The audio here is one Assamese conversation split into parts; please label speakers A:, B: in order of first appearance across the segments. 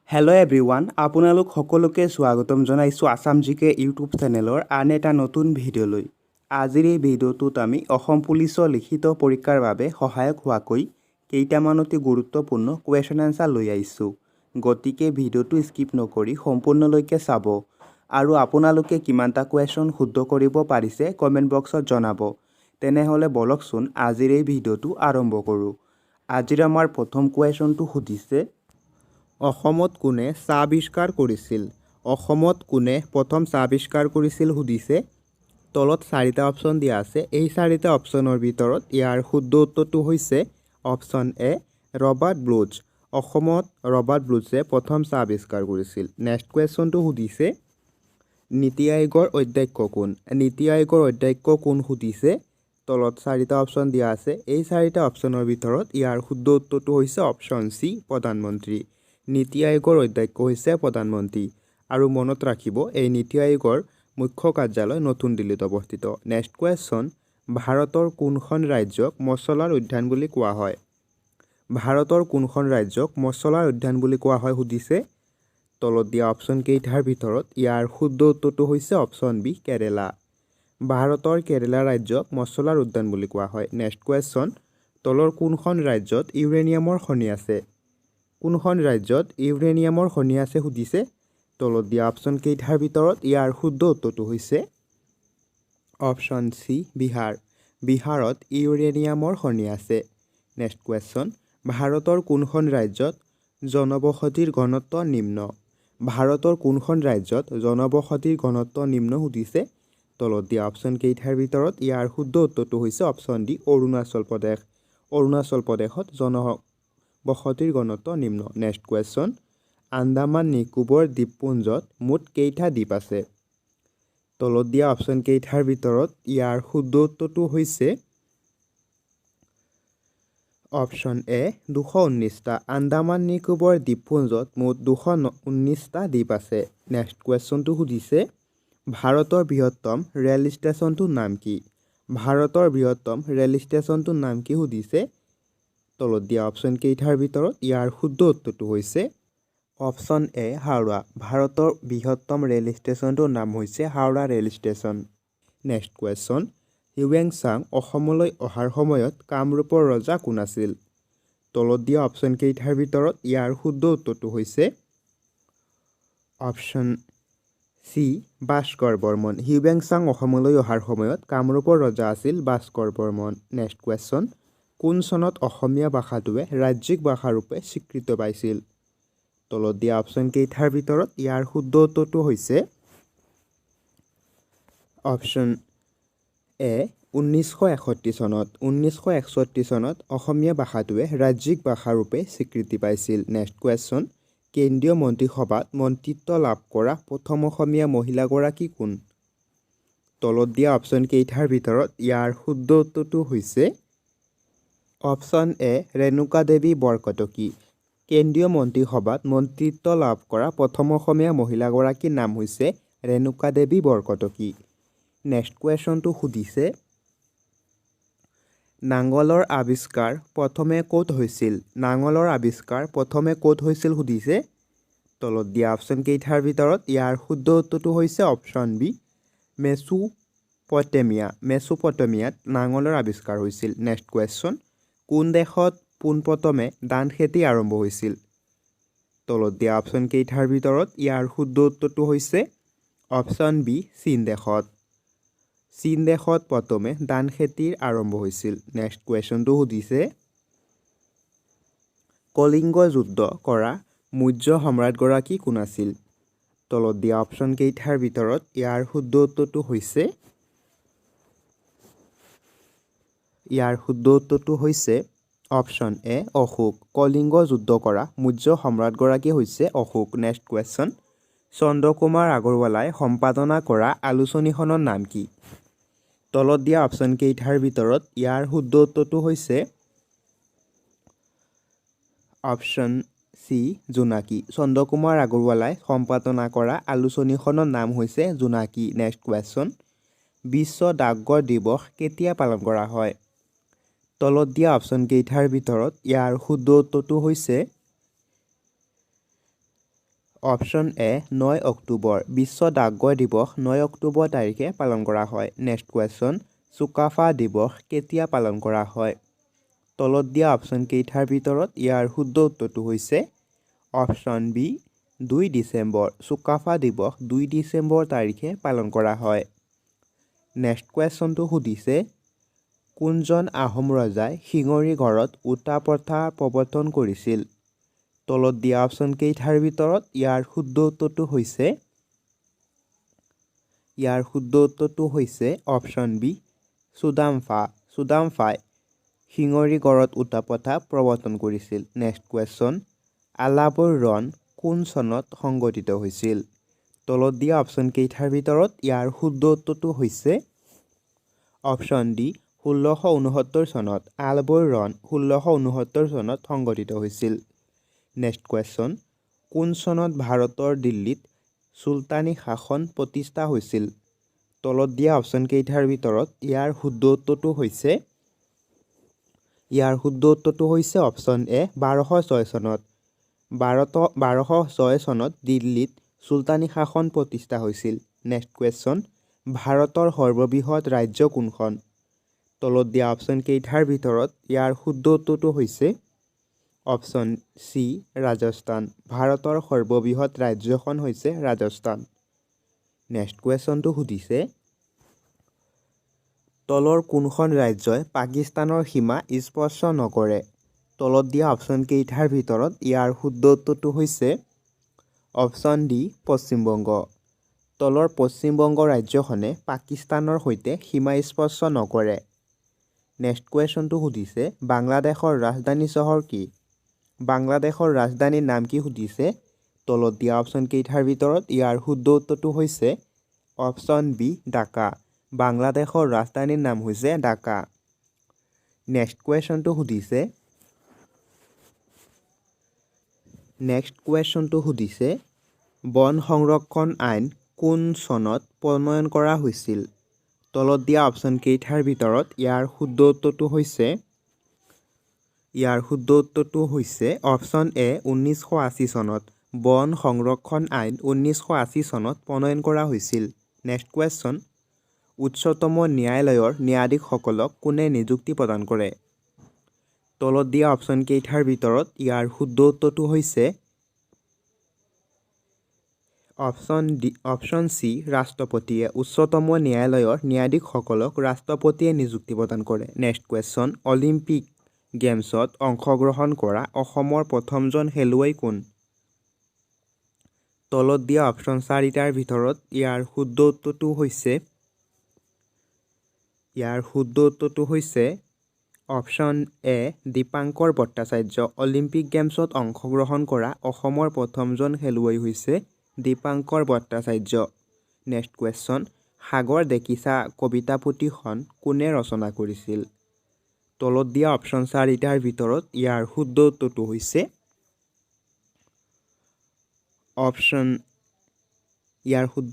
A: হেল্ল' এভৰিৱান, আপোনালোক সকলোকে স্বাগতম জনাইছোঁ আছাম জিকে ইউটিউব চেনেলৰ আন এটা নতুন ভিডিঅ'লৈ। আজিৰ এই ভিডিঅ'টোত আমি অসম পুলিচৰ লিখিত পৰীক্ষাৰ বাবে সহায়ক হোৱাকৈ কেইটামান অতি গুৰুত্বপূৰ্ণ কুৱেশ্যন এনচাৰ লৈ আহিছোঁ। গতিকে ভিডিঅ'টো স্কিপ নকৰি সম্পূৰ্ণলৈকে চাব আৰু আপোনালোকে কিমানটা কুৱেশ্যন শুদ্ধ কৰিব পাৰিছে কমেণ্ট বক্সত জনাব। তেনেহ'লে বলকচোন আজিৰ এই ভিডিঅ'টো আৰম্ভ কৰোঁ। আজিৰ আমাৰ প্ৰথম কুৱেশ্যনটো সুধিছে, অসমত কোনে চাহ আৱিষ্কাৰ কৰিছিল? অসমত কোনে প্ৰথম চাহ আৱিষ্কাৰ কৰিছিল সুধিছে। তলত চাৰিটা অপশ্যন দিয়া আছে। এই চাৰিটা অপশ্যনৰ ভিতৰত ইয়াৰ শুদ্ধ উত্তৰটো হৈছে অপশ্যন এ, ৰবাৰ্ট ব্লুজ। অসমত ৰবাৰ্ট ব্লুজে প্ৰথম চাহ আৱিষ্কাৰ কৰিছিল। নেক্সট কুৱেশ্যনটো সুধিছে, নীতি আয়োগৰ অধ্যক্ষ কোন? নীতি আয়োগৰ অধ্যক্ষ কোন সুধিছে। তলত চাৰিটা অপশ্যন দিয়া আছে। এই চাৰিটা অপশ্যনৰ ভিতৰত ইয়াৰ শুদ্ধ উত্তৰটো হৈছে অপশ্যন চি, প্ৰধানমন্ত্ৰী। নীতি আয়োগৰ অধ্যক্ষ হৈছে প্ৰধানমন্ত্ৰী। আৰু মনত ৰাখিব, এই নীতি আয়োগৰ মুখ্য কাৰ্যালয় নতুন দিল্লীত অৱস্থিত। নেক্সট কুৱেশ্যন, ভাৰতৰ কোনখন ৰাজ্যক মছলাৰ উদ্যান বুলি কোৱা হয়? ভাৰতৰ কোনখন ৰাজ্যক মছলাৰ উদ্যান বুলি কোৱা হয় সুধিছে। তলত দিয়া অপশ্যন কেইটাৰ ভিতৰত ইয়াৰ শুদ্ধ উত্তৰটো হৈছে অপশ্যন বি, কেৰেলা। ভাৰতৰ কেৰেলা ৰাজ্যক মছলাৰ উদ্যান বুলি কোৱা হয়। নেক্সট কুৱেশ্যন, তলৰ কোনখন ৰাজ্যত ইউৰেনিয়ামৰ খনি আছে? কোনখন ৰাজ্যত ইউৰেনিয়ামৰ খনি আছে সুধিছে। তলত দিয়া অপশ্যন কেইটাৰ ভিতৰত ইয়াৰ শুদ্ধ উত্তৰটো হৈছে অপশ্যন চি, বিহাৰ। বিহাৰত ইউৰেনিয়ামৰ খনি আছে। নেক্সট কুৱেশ্যন, ভাৰতৰ কোনখন ৰাজ্যত জনবসতিৰ ঘনত্ব নিম্ন? ভাৰতৰ কোনখন ৰাজ্যত জনবসতিৰ ঘনত্ব নিম্ন সুধিছে। তলত দিয়া অপশ্যন কেইটাৰ ভিতৰত ইয়াৰ শুদ্ধ উত্তৰটো হৈছে অপশ্যন ডি, অৰুণাচল প্ৰদেশ। অৰুণাচল প্ৰদেশত জনবসতিৰ ঘনত্ব নিম্ন। নেক্সট কুৱেশ্যন, আন্দামান নিকোবৰ দ্বীপপুঞ্জত মুঠ কেইটা দ্বীপ আছে? তলত দিয়া অপশ্যন কেইটাৰ ভিতৰত ইয়াৰ শুদ্ধ উত্তৰটো হৈছে অপশ্যন এ, 219টা। আন্দামান নিকোবৰ দ্বীপপুঞ্জত মুঠ 219টা দ্বীপ আছে। নেক্সট কুৱেশ্যনটো সুধিছে, ভাৰতৰ বৃহত্তম ৰেল ষ্টেচনটোৰ নাম কি? ভাৰতৰ বৃহত্তম ৰেল ষ্টেচনটোৰ নাম কি সুধিছে। তলত দিয়া অপশ্যন কেইটাৰ ভিতৰত ইয়াৰ শুদ্ধ উত্তৰটো হৈছে অপশ্যন এ, হাওৰা। ভাৰতৰ বৃহত্তম ৰেল ষ্টেচনটোৰ নাম হৈছে Howrah rail station. Next question, Hiuen Tsang অসমলৈ অহাৰ সময়ত কামৰূপৰ ৰজা কোন আছিল? তলত দিয়া অপশ্যন কেইটাৰ ভিতৰত ইয়াৰ শুদ্ধ উত্তৰটো হৈছে option C, Bhaskar Varman. Hiuen Tsang অসমলৈ অহাৰ সময়ত কামৰূপৰ ৰজা আছিল ভাস্কৰ বৰ্মন। নেক্সট কুৱেশ্যন, কোন চনত অসমীয়া ভাষাটোৱে ৰাজ্যিক ভাষাৰূপে স্বীকৃতি পাইছিল? তলত দিয়া অপশ্যন কেইটাৰ ভিতৰত ইয়াৰ শুদ্ধ উত্তৰটো হৈছে অপশ্যন এ, 1961 চনত। 1961 চনত অসমীয়া ভাষাটোৱে ৰাজ্যিক ভাষাৰূপে স্বীকৃতি পাইছিল। নেক্সট কুৱেশ্যন, কেন্দ্ৰীয় মন্ত্ৰীসভাত মন্ত্ৰীত্ব লাভ কৰা প্ৰথম অসমীয়া মহিলাগৰাকী কোন? তলত দিয়া অপশ্যন কেইটাৰ ভিতৰত ইয়াৰ শুদ্ধ উত্তৰটো হৈছে অপশ্যন এ, ৰেণুকা দেৱী বৰকটকী। কেন্দ্ৰীয় মন্ত্ৰীসভাত মন্ত্ৰীত্ব লাভ কৰা প্ৰথম অসমীয়া মহিলাগৰাকীৰ নাম হৈছে ৰেণুকা দেৱী বৰকটকী। নেক্সট কুৱেশ্যনটো সুধিছে, নাঙলৰ আৱিষ্কাৰ প্ৰথমে ক'ত হৈছিল? নাঙলৰ আৱিষ্কাৰ প্ৰথমে ক'ত হৈছিল সুধিছে। তলত দিয়া অপশ্যন কেইটাৰ ভিতৰত ইয়াৰ শুদ্ধ উত্তৰটো হৈছে অপশ্যন বি, মেছোপটেমিয়া। মেছোপটেমিয়াত নাঙলৰ আৱিষ্কাৰ হৈছিল। নেক্সট কুৱেশ্যন, কোন দেশত পোনপ্ৰথমে ধান খেতি আৰম্ভ হৈছিল? তলত দিয়া অপশ্যন কেইটাৰ ভিতৰত ইয়াৰ শুদ্ধ উত্তৰটো হৈছে অপশ্যন বি, চীন দেশত। চীন দেশত প্ৰথমে ধান খেতিৰ আৰম্ভ হৈছিল। নেক্সট কুৱেশ্যনটো সুধিছে, কলিংগ যুদ্ধ কৰা মৌৰ্য সম্ৰাটগৰাকী কোন আছিল? তলত দিয়া অপশ্যন কেইটাৰ ভিতৰত ইয়াৰ শুদ্ধ উত্তৰটো হৈছে অপশ্যন এ, অশোক। কলিংগ যুদ্ধ কৰা মৌৰ্য সম্ৰাটগৰাকী হৈছে অশোক। নেক্সট কুৱেশ্যন, চন্দ্ৰকুমাৰ আগৰৱালাই সম্পাদনা কৰা আলোচনীখনৰ নাম কি? তলত দিয়া অপশ্যন কেইটাৰ ভিতৰত ইয়াৰ শুদ্ধ উত্তৰটো হৈছে অপশ্যন চি, জোনাকী। চন্দ্ৰকুমাৰ আগৰৱালাই সম্পাদনা কৰা আলোচনীখনৰ নাম হৈছে জোনাকী। নেক্সট কুৱেশ্যন, বিশ্ব ডাকঘৰ দিৱস কেতিয়া পালন কৰা হয়? তলত দিয়া অপশ্যন কেইটাৰ ভিতৰত ইয়াৰ শুদ্ধ উত্তৰটো হৈছে অপশ্যন এ 9 অক্টোবৰ বিশ্ব ডাকঘৰ দিৱস 9 অক্টোবৰ তাৰিখে পালন কৰা হয়। নেক্সট কুৱেশ্যন চুকাফা দিৱস কেতিয়া পালন কৰা হয়? তলত দিয়া অপশ্যন কেইটাৰ ভিতৰত ইয়াৰ শুদ্ধ উত্তৰটো হৈছে অপশ্যন বি 2 ডিচেম্বৰ। চুকাফা দিৱস 2 ডিচেম্বৰ তাৰিখে পালন কৰা হয়। নেক্সট কুৱেশ্যনটো সুধিছে কোনজন আহোম ৰজাই শিঙৰি ঘৰত ওটা প্ৰথা প্ৰৱৰ্তন কৰিছিল? তলত দিয়া অপশ্যন কেইটাৰ ভিতৰত ইয়াৰ শুদ্ধ উত্তৰটো হৈছে অপশ্যন বি চুদাম্ফাই শিঙৰি গড়ত ওটা প্ৰথা প্ৰৱৰ্তন কৰিছিল। নেক্সট কুৱেশ্যন আলাবৰ ৰণ কোন চনত সংঘটিত হৈছিল? তলত দিয়া অপশ্যন কেইটাৰ ভিতৰত ইয়াৰ শুদ্ধ উত্তৰটো হৈছে অপশ্যন ডি 1669 চনত। আলাবৰ ৰণ 1669 চনত সংঘটিত হৈছিল। নেক্সট কুৱেশ্যন কোন চনত ভাৰতৰ দিল্লীত চুলতানী শাসন প্ৰতিষ্ঠা হৈছিল? তলত দিয়া অপশ্যন কেইটাৰ ভিতৰত ইয়াৰ শুদ্ধ উত্তৰটো হৈছে অপশ্যন এ 1206 চনত। 1206 চনত দিল্লীত চুলতানী শাসন প্ৰতিষ্ঠা হৈছিল। নেক্সট কুৱেশ্যন ভাৰতৰ সৰ্ববৃহৎ ৰাজ্য কোনখন? তলত দিয়া অপশ্যন কেইটাৰ ভিতৰত ইয়াৰ শুদ্ধ উত্তৰটো হৈছে অপশ্যন চি ৰাজস্থান। ভাৰতৰ সৰ্ববৃহৎ ৰাজ্যখন হৈছে ৰাজস্থান। নেক্সট কুৱেশ্যনটো সুধিছে তলৰ কোনখন ৰাজ্যই পাকিস্তানৰ সীমা স্পৰ্শ নকৰে? তলত দিয়া অপশ্যন কেইটাৰ ভিতৰত ইয়াৰ শুদ্ধ উত্তৰটো হৈছে অপশ্যন ডি পশ্চিমবংগ। তলৰ পশ্চিমবংগ ৰাজ্যখনে পাকিস্তানৰ সৈতে সীমা স্পৰ্শ নকৰে। নেক্সট কুৱেশ্যনটো সুধিছে বাংলাদেশৰ ৰাজধানী চহৰ কি? বাংলাদেশৰ ৰাজধানীৰ নাম কি সুধিছে? তলত দিয়া অপশ্যন কেইটাৰ ভিতৰত ইয়াৰ শুদ্ধ উত্তৰটো হৈছে অপশ্যন বি ঢাকা। বাংলাদেশৰ ৰাজধানীৰ নাম হৈছে ঢাকা। নেক্সট কুৱেশ্যনটো সুধিছে বন সংৰক্ষণ আইন কোন চনত প্ৰণয়ন কৰা হৈছিল? তলত দিয়া অপশ্যন কেইটাৰ ভিতৰত ইয়াৰ শুদ্ধ উত্তৰটো হৈছে অপশ্যন এ 1980 চনত। বন সংৰক্ষণ আইন 1980 চনত প্ৰণয়ন কৰা হৈছিল। নেক্সট কুৱেশ্যন উচ্চতম ন্যায়ালয়ৰ ন্যায়াধীশসকলক কোনে নিযুক্তি প্ৰদান কৰে? তলত দিয়া অপশ্যন কেইটাৰ ভিতৰত ইয়াৰ শুদ্ধ উত্তৰটো হৈছে অপশ্যন চি ৰাষ্ট্ৰপতিয়ে। উচ্চতম ন্যায়ালয়ৰ ন্যায়াধীশসকলক ৰাষ্ট্ৰপতিয়ে নিযুক্তি প্ৰদান কৰে। নেক্সট কুৱেশ্যন অলিম্পিক গেমছত অংশগ্ৰহণ কৰা অসমৰ প্ৰথমজন খেলুৱৈ কোন? তলত দিয়া অপশ্যন চাৰিটাৰ ভিতৰত ইয়াৰ শুদ্ধ উত্তৰটো হৈছে অপশ্যন এ দীপাংকৰ ভট্টাচাৰ্য। অলিম্পিক গেমছত অংশগ্ৰহণ কৰা অসমৰ প্ৰথমজন খেলুৱৈ হৈছে দীপাংকৰ ভট্টাচাৰ্য। নেক্সট কুৱেশ্যন সাগৰ দেখিছা কবিতা পুথিখন কোনে ৰচনা কৰিছিল? তলত দিয়া অপশ্যন চাৰিটাৰ ভিতৰত ইয়াৰ শুদ্ধ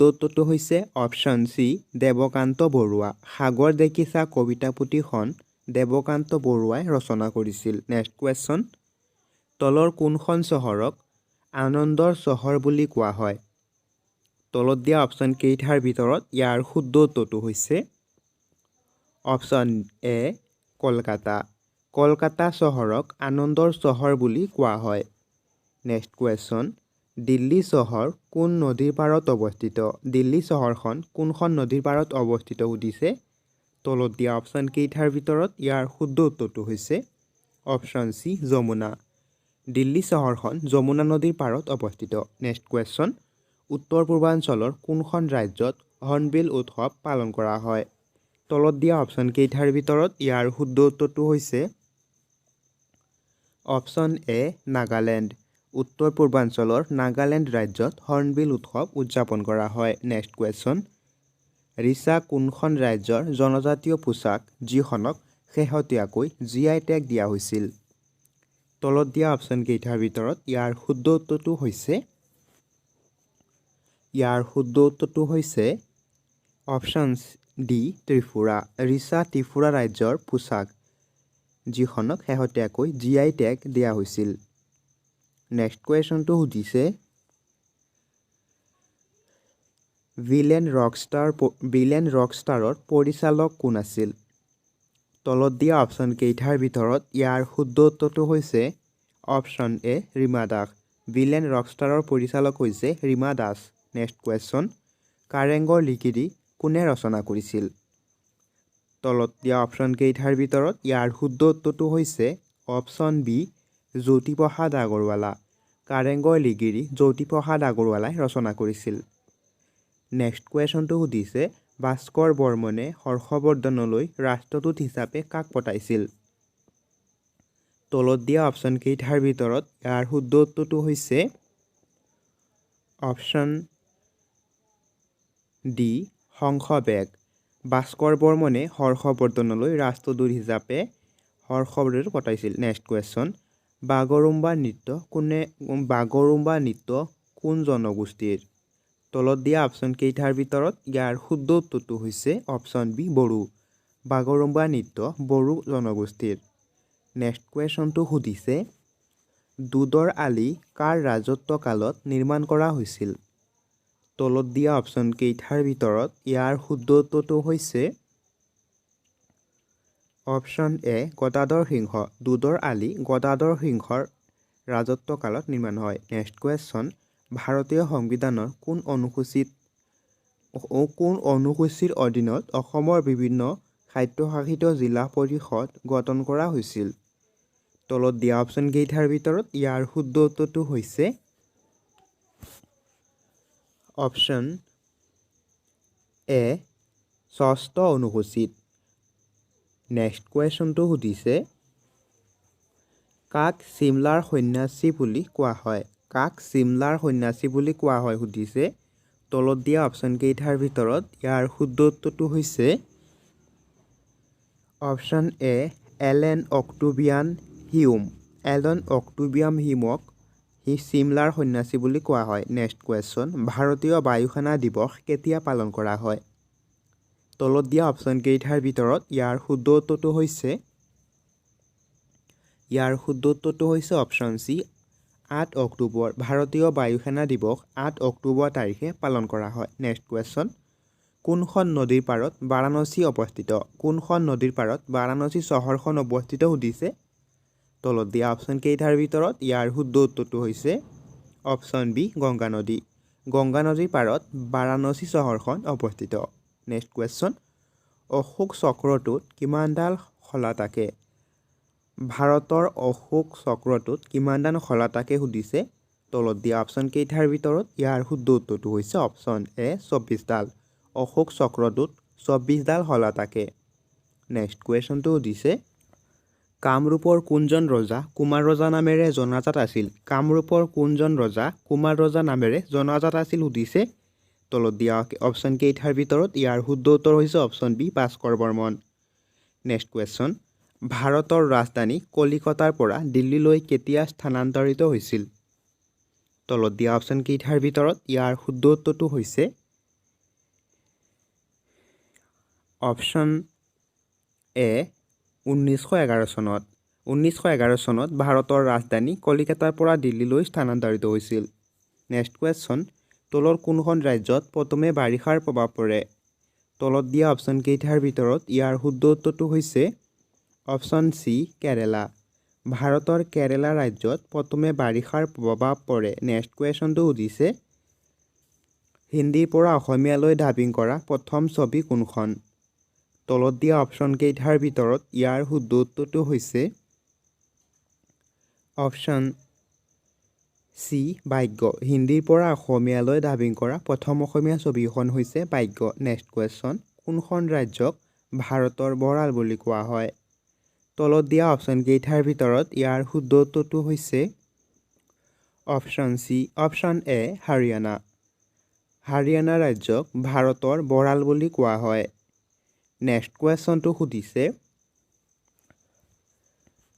A: উত্তৰটো হৈছে অপশ্যন চি দেৱকান্ত বৰুৱা। সাগৰ দেখিছা কবিতা পুথিখন দেৱকান্ত বৰুৱাই ৰচনা কৰিছিল। নেক্সট কুৱেশ্যন তলৰ কোনখন চহৰক আনন্দৰ চহৰ বুলি কোৱা হয়? তলত দিয়া অপশ্যন কেইটাৰ ভিতৰত ইয়াৰ শুদ্ধ উত্তৰটো হৈছে অপশ্যন এ কলকাতা। কলকাতা চহৰক আনন্দৰ চহৰ বুলি কোৱা হয়। নেক্সট কুৱেশ্যন দিল্লী চহৰ কোন নদীৰ পাৰত অৱস্থিত? দিল্লী চহৰখন কোনখন নদীৰ পাৰত অৱস্থিত সুধিছে? তলত দিয়া অপশ্যন কেইটাৰ ভিতৰত ইয়াৰ শুদ্ধ উত্তৰটো হৈছে অপশ্যন চি যমুনা। দিল্লী চহৰখন যমুনা নদীৰ পাৰত অৱস্থিত। নেক্সট কুৱেশ্যন উত্তৰ পূৰ্বাঞ্চলৰ কোনখন ৰাজ্যত হৰ্ণবিল উৎসৱ পালন কৰা হয়? তলত দিয়া অপশ্যন কেইটাৰ ভিতৰত ইয়াৰ শুদ্ধ উত্তৰটো হৈছে অপশ্যন এ নাগালেণ্ড। উত্তৰ পূৰ্বাঞ্চলৰ নাগালেণ্ড ৰাজ্যত হৰ্ণবিল উৎসৱ উদযাপন কৰা হয়। নেক্সট কুৱেশ্যন ৰিচা কোনখন ৰাজ্যৰ জনজাতীয় পোচাক যিখনক শেহতীয়াকৈ GI টেগ দিয়া হৈছিল? তলত দিয়া অপশ্যন কেইটাৰ ভিতৰত ইয়াৰ শুদ্ধ উত্তৰটো হৈছে অপশ্যন ডি ত্ৰিপুৰা। ৰিচা ত্ৰিপুৰা ৰাজ্যৰ পোচাক যিখনক শেহতীয়াকৈ GI টেগ দিয়া হৈছিল। নেক্সট কুৱেশ্যনটো সুধিছে ভিলেন ৰকষ্টাৰৰ পৰিচালক কোন আছিল? তলত দিয়া অপশ্যন কেইটাৰ ভিতৰত ইয়াৰ শুদ্ধ উত্তৰটো হৈছে option A Rima Das. Village ৰকষ্টাৰৰ পৰিচালক হৈছে ৰীমা দাস। নেক্সট কুৱেশ্যন, কাৰেংঘৰ লিগিৰি কোনে ৰচনা কৰিছিল? তলত দিয়া অপশ্যন কেইটাৰ ভিতৰত ইয়াৰ শুদ্ধ উত্তৰটো হৈছে অপশ্যন বি জ্যোতিপ্ৰসাদ আগৰৱালা। কাৰেংঘৰ লিগিৰি জ্যোতিপ্ৰসাদ আগৰৱালাই ৰচনা কৰিছিল। নেক্সট কুৱেশ্যনটো সুধিছে ভাস্কৰ বৰ্মনে হৰ্ষবৰ্ধনলৈ ৰাষ্ট্ৰদূত হিচাপে কাক পঠাইছিল? তলত দিয়া অপশ্যন কেইটাৰ ভিতৰত ইয়াৰ শুদ্ধ উত্তৰটো হৈছে অপশ্যন ডি হংসবেগ। ভাস্কৰ বৰ্মনে হৰ্ষবৰ্ধনলৈ ৰাষ্ট্ৰদূত হিচাপে হৰ্ষবৰ্ধন পঠাইছিল। নেক্সট কুৱেশ্যন, বাগৰুম্বা নৃত্য কোন জনগোষ্ঠীৰ? তলত দিয়া অপশ্যন কেইটাৰ ভিতৰত ইয়াৰ শুদ্ধ উত্তৰটো হৈছে অপশ্যন বি বড়ো। বাগৰুম্বা নৃত্য বড়ো জনগোষ্ঠীৰ। নেক্সট কুৱেশ্যনটো সুধিছে দুধৰ আলি কাৰ ৰাজত্ব কালত নিৰ্মাণ কৰা হৈছিল? তলত দিয়া অপশ্যন কেইটাৰ ভিতৰত ইয়াৰ শুদ্ধ উত্তৰটো হৈছে অপশ্যন এ গদাধৰ সিংহ। দুধৰ আলি গদাধৰ সিংহৰ ৰাজত্ব কালত নিৰ্মাণ হয়। নেক্সট কুৱেশ্যন, ভাৰতীয় সংবিধানৰ কোন অনুসূচীৰ অধীনত অসমৰ বিভিন্ন স্বায়ত্তশাসিত জিলা পৰিষদ গঠন কৰা হৈছিল? তলত দিয়া অপশ্যন কেইটাৰ ভিতৰত ইয়াৰ শুদ্ধ উত্তৰটো হৈছে অপশ্যন এ ষষ্ঠ অনুসূচীত। নেক্সট কুৱেশ্যনটো সুধিছে কাক চিমলাৰ সন্যাসী বুলি কোৱা হয়? কাক চিমলাৰ সন্যাসী বুলি কোৱা হয় সুধিছে। তলত দিয়া অপশ্যন কেইটাৰ ভিতৰত ইয়াৰ শুদ্ধ উত্তৰটো হৈছে option A Allan Octavian Hume. Allan Octavian হিউমক চিমলাৰ সন্যাসী বুলি কোৱা হয়। নেক্সট কুৱেশ্যন, ভাৰতীয় বায়ুসেনা দিৱস কেতিয়া পালন কৰা হয়? তলত দিয়া অপশ্যন কেইটাৰ ভিতৰত ইয়াৰ শুদ্ধ উত্তৰটো হৈছে অপশ্যন চি 8 অক্টোবৰ। ভাৰতীয় বায়ুসেনা দিৱস 8 অক্টোবৰ তাৰিখে পালন কৰা হয়। নেক্সট কুৱেশ্যন, কোনখন নদীৰ পাৰত বাৰাণসী অৱস্থিত? কোনখন নদীৰ পাৰত বাৰাণসী চহৰখন অৱস্থিত সুধিছে। তলত দিয়া অপশ্যন কেইটাৰ ভিতৰত ইয়াৰ শুদ্ধ উত্তৰটো হৈছে অপশ্যন বি গংগা নদী। গংগা নদীৰ পাৰত বাৰাণসী চহৰখন অৱস্থিত। নেক্সট কুৱেশ্যন, অশোক চক্ৰটোত কিমানডাল শলা থাকে? ভাৰতৰ অশোক চক্ৰটোত কিমানডাল শলা থাকে সুধিছে। তলত দিয়া অপশ্যন কেইটাৰ ভিতৰত ইয়াৰ শুদ্ধ উত্তৰটো হৈছে অপশ্যন এ 24ডাল। অশোক চক্ৰটোত 24ডাল শলা থাকে। নেক্সট কুৱেশ্যনটো সুধিছে কামৰূপৰ কোনজন ৰজা কুমাৰ ৰজা নামেৰে জনাজাত আছিল? কামৰূপৰ কোনজন ৰজা কুমাৰ ৰজা নামেৰে জনাজাত আছিল সুধিছে। তলত দিয়া অপশ্যন কেইটাৰ ভিতৰত ইয়াৰ শুদ্ধ উত্তৰ হৈছে option B Bhaskar Varman. Next question, ভাৰতৰ ৰাজধানী কলিকতাৰ পৰা দিল্লীলৈ কেতিয়া স্থানান্তৰিত হৈছিল? তলত দিয়া অপশ্যন কেইটাৰ ভিতৰত ইয়াৰ শুদ্ধ উত্তৰটো হৈছে অপশ্যন এ 1911 চনত। 1911 চনত ভাৰতৰ ৰাজধানী কলিকতাৰ পৰা দিল্লীলৈ স্থানান্তৰিত হৈছিল। নেক্সট কুৱেশ্যন, তলৰ কোনখন ৰাজ্যত প্ৰথমে বাৰিষাৰ প্ৰভাৱ পৰে? তলত দিয়া অপশ্যন কেইটাৰ ভিতৰত ইয়াৰ শুদ্ধ উত্তৰটো হৈছে অপশ্যন চি কেৰেলা। ভাৰতৰ কেৰেলা ৰাজ্যত প্ৰথমে বাৰিষাৰ প্ৰভাৱ পৰে। নেক্সট কুৱেশ্যনটো সুধিছে হিন্দীৰ পৰা অসমীয়ালৈ ডাবিং কৰা প্ৰথম ছবি কোনখন? তলত দিয়া অপশ্যন কেইটাৰ ভিতৰত ইয়াৰ শুদ্ধ উত্তৰটো হৈছে অপশ্যন চি ভাগ্য। হিন্দীৰ পৰা অসমীয়ালৈ ডাবিং কৰা প্ৰথম অসমীয়া ছবিখন হৈছে ভাগ্য। নেক্সট কুৱেশ্যন, কোনখন ৰাজ্যক ভাৰতৰ ভঁৰাল বুলি কোৱা হয়? তলত দিয়া অপশ্যন কেইটাৰ ভিতৰত ইয়াৰ শুদ্ধ উত্তৰটো হৈছে অপশ্যন এ হাৰিয়ানা। হাৰিয়ানা ৰাজ্যক ভাৰতৰ ভঁৰাল বুলি কোৱা হয়। নেক্সট কুৱেশ্যনটো সুধিছে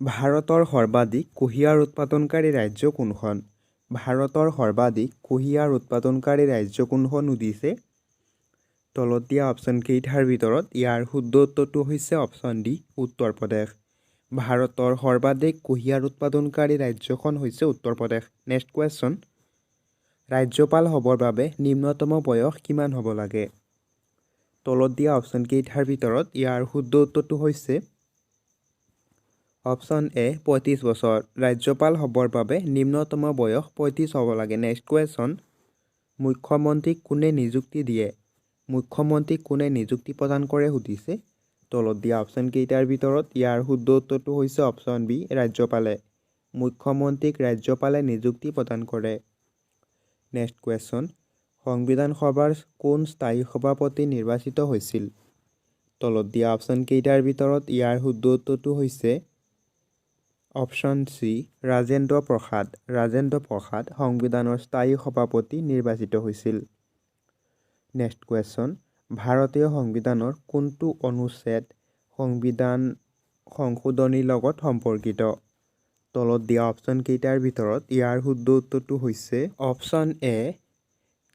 A: ভাৰতৰ সৰ্বাধিক কুঁহিয়াৰ উৎপাদনকাৰী ৰাজ্য কোনখন? ভাৰতৰ সৰ্বাধিক কুঁহিয়াৰ উৎপাদনকাৰী ৰাজ্য কোনখন সুধিছে। তলত দিয়া অপশ্যন কেইটাৰ ভিতৰত ইয়াৰ শুদ্ধ উত্তৰটো হৈছে অপশ্যন ডি উত্তৰ প্ৰদেশ। ভাৰতৰ সৰ্বাধিক কুঁহিয়াৰ উৎপাদনকাৰী ৰাজ্যখন হৈছে উত্তৰ প্ৰদেশ। নেক্সট কুৱেশ্যন, ৰাজ্যপাল হ'বৰ বাবে নিম্নতম বয়স কিমান হ'ব লাগে? তলত দিয়া অপশ্যন কেইটাৰ ভিতৰত ইয়াৰ শুদ্ধ উত্তৰটো হৈছে অপশ্যন এ ৩৫ বছৰ। ৰাজ্যপাল হ'বৰ বাবে নিম্নতম বয়স ৩৫ হ'ব লাগে। নেক্সট কুৱেশ্যন, মুখ্যমন্ত্ৰীক কোনে নিযুক্তি দিয়ে? মুখ্যমন্ত্ৰীক কোনে নিযুক্তি প্ৰদান কৰে সুধিছে। তলত দিয়া অপশ্যন কেইটাৰ ভিতৰত ইয়াৰ শুদ্ধ উত্তৰটো হৈছে অপশ্যন বি, ৰাজ্যপালে। মুখ্যমন্ত্ৰীক ৰাজ্যপালে নিযুক্তি প্ৰদান কৰে। নেক্সট কুৱেশ্যন, সংবিধান সভাৰ কোন স্থায়ী সভাপতি নিৰ্বাচিত হৈছিল? তলত দিয়া অপশ্যন কেইটাৰ ভিতৰত ইয়াৰ শুদ্ধ উত্তৰটো হৈছে অপশ্যন চি, ৰাজেন্দ্ৰ প্ৰসাদ। ৰাজেন্দ্ৰ প্ৰসাদ সংবিধানৰ স্থায়ী সভাপতি নিৰ্বাচিত হৈছিল। নেক্সট কুৱেশ্যন, ভাৰতীয় সংবিধানৰ কোনটো অনুচ্ছেদ সংবিধান সংশোধনীৰ লগত সম্পৰ্কিত? তলত দিয়া অপশ্যন কেইটাৰ ভিতৰত ইয়াৰ শুদ্ধ উত্তৰটো হৈছে অপশ্যন এ,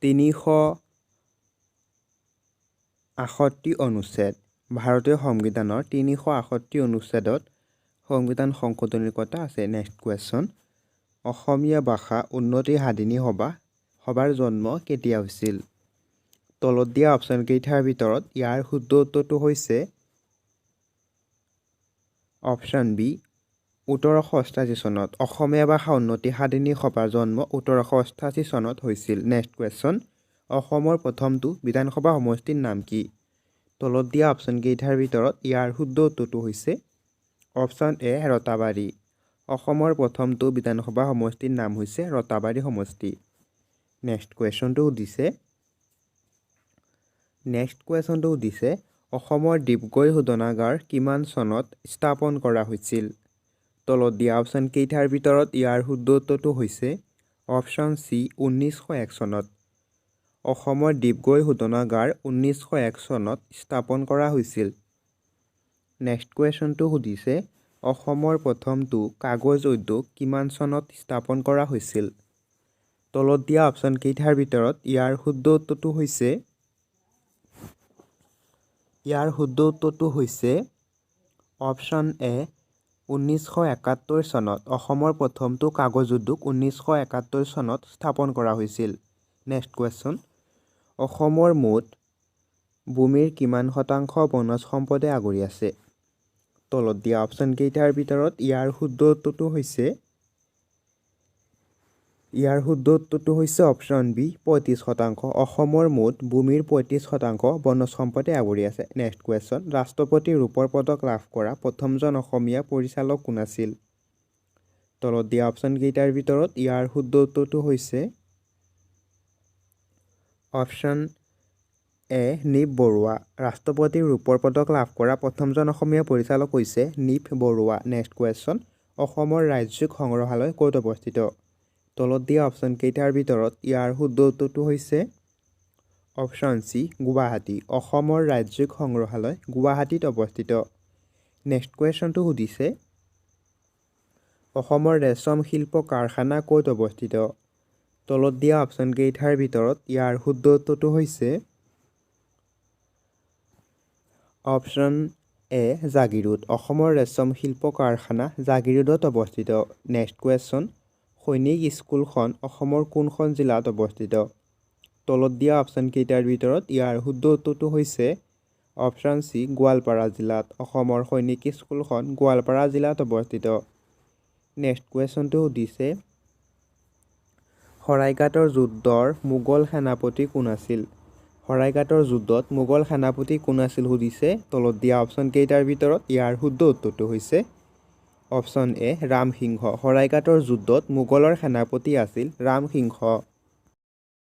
A: ৩৬৮ অনুচ্ছেদ। ভাৰতীয় সংবিধানৰ ৩৬৮ অনুচ্ছেদত সংবিধান সংশোধনীৰ কথা আছে। নেক্সট কুৱেশ্যন, অসমীয়া ভাষা উন্নতি সাধিনী সভাৰ জন্ম কেতিয়া হৈছিল? তলত দিয়া অপশ্যন কেইটাৰ ভিতৰত ইয়াৰ শুদ্ধ উত্তৰটো হৈছে অপশ্যন বি, ১৮৮৮ চনত। অসমীয়া ভাষা উন্নতি সাধিনী সভাৰ জন্ম ১৮৮৮ চনত হৈছিল। নেক্সট কুৱেশ্যন, অসমৰ প্ৰথমটো বিধানসভা সমষ্টিৰ নাম কি? তলত দিয়া অপশ্যন কেইটাৰ ভিতৰত ইয়াৰ শুদ্ধ উত্তৰটো হৈছে অপশ্যন এ, ৰতাবাৰী। অসমৰ প্ৰথমটো বিধানসভা সমষ্টিৰ নাম হৈছে ৰতাবাৰী সমষ্টি। নেক্সট কুৱেশ্যনটো সুধিছে অসমৰ ডিগবৈ শোধনাগাৰ কিমান চনত স্থাপন কৰা হৈছিল? তলত দিয়া অপশ্যন কেইটাৰ ভিতৰত ইয়াৰ শুদ্ধ উত্তৰটো হৈছে অপশ্যন চি, ১৯০১ চনত। অসমৰ ডিগবৈ শোধনাগাৰ ১৯০১ চনত স্থাপন কৰা হৈছিল। নেক্সট কুৱেশ্যনটো সুধিছে অসমৰ প্ৰথমটো কাগজ উদ্যোগ কিমান চনত স্থাপন কৰা হৈছিল? তলত দিয়া অপশ্যন কেইটাৰ ভিতৰত ইয়াৰ শুদ্ধ উত্তৰটো হৈছে অপশ্যন এ, ১৯৭১ চনত। অসমৰ প্ৰথমটো কাগজ উদ্যোগ ১৯৭১ চনত স্থাপন কৰা হৈছিল। নেক্সট কুৱেশ্যন, অসমৰ মুঠ ভূমিৰ কিমান শতাংশ বনজ সম্পদে আগুৰি আছে? তলত দিয়া অপশ্যন কেইটাৰ ভিতৰত ইয়াৰ শুদ্ধ উত্তৰটো হৈছে অপশ্যন বি, ৩৫%। অসমৰ মুঠ ভূমিৰ ৩৫% বনজ সম্পদে আগুৰি আছে। নেক্সট কুৱেশ্যন, ৰাষ্ট্ৰপতিৰ ৰূপৰ পদক লাভ কৰা প্ৰথমজন অসমীয়া পৰিচালক কোন আছিল? তলত দিয়া অপশ্যন কেইটাৰ ভিতৰত ইয়াৰ শুদ্ধ উত্তৰটো হৈছে অপশ্যন এ, নীপ বৰুৱা। ৰাষ্ট্ৰপতিৰ ৰূপৰ পদক লাভ কৰা প্ৰথমজন অসমীয়া পৰিচালক হৈছে নীপ বৰুৱা। নেক্সট কুৱেশ্যন, অসমৰ ৰাজ্যিক সংগ্ৰহালয় ক'ত অৱস্থিত? তলত দিয়া অপশ্যন কেইটাৰ ভিতৰত ইয়াৰ শুদ্ধ উত্তৰটো হৈছে অপশ্যন চি, গুৱাহাটী। অসমৰ ৰাজ্যিক সংগ্ৰহালয় গুৱাহাটীত অৱস্থিত। নেক্সট কুৱেশ্যনটো সুধিছে অসমৰ ৰেচম শিল্প কাৰখানা ক'ত অৱস্থিত? তলত দিয়া অপশ্যন কেইটাৰ ভিতৰত ইয়াৰ শুদ্ধ উত্তৰটো হৈছে অপশ্যন এ, জাগিৰোড। অসমৰ ৰেচম শিল্প কাৰখানা জাগিৰোডত অৱস্থিত। নেক্সট কুৱেশ্যন, সৈনিক স্কুলখন অসমৰ কোনখন জিলাত অৱস্থিত? তলত দিয়া অপশ্যন কেইটাৰ ভিতৰত ইয়াৰ শুদ্ধ উত্তৰটো হৈছে অপশ্যন চি, গোৱালপাৰা জিলাত। অসমৰ সৈনিক স্কুলখন গোৱালপাৰা জিলাত অৱস্থিত। নেক্সট কুৱেশ্যনটো সুধিছে শৰাইঘাটৰ যুদ্ধৰ মোগল সেনাপতি কোন আছিল? শৰাইঘাটৰ যুদ্ধত মোগল সেনাপতি কোন আছিল সুধিছে। তলত দিয়া অপশ্যন কেইটাৰ ভিতৰত ইয়াৰ শুদ্ধ উত্তৰটো হৈছে অপশ্যন এ, ৰামসিংহ। শৰাইঘাটৰ যুদ্ধত মোগলৰ সেনাপতি আছিল ৰামসিংহ।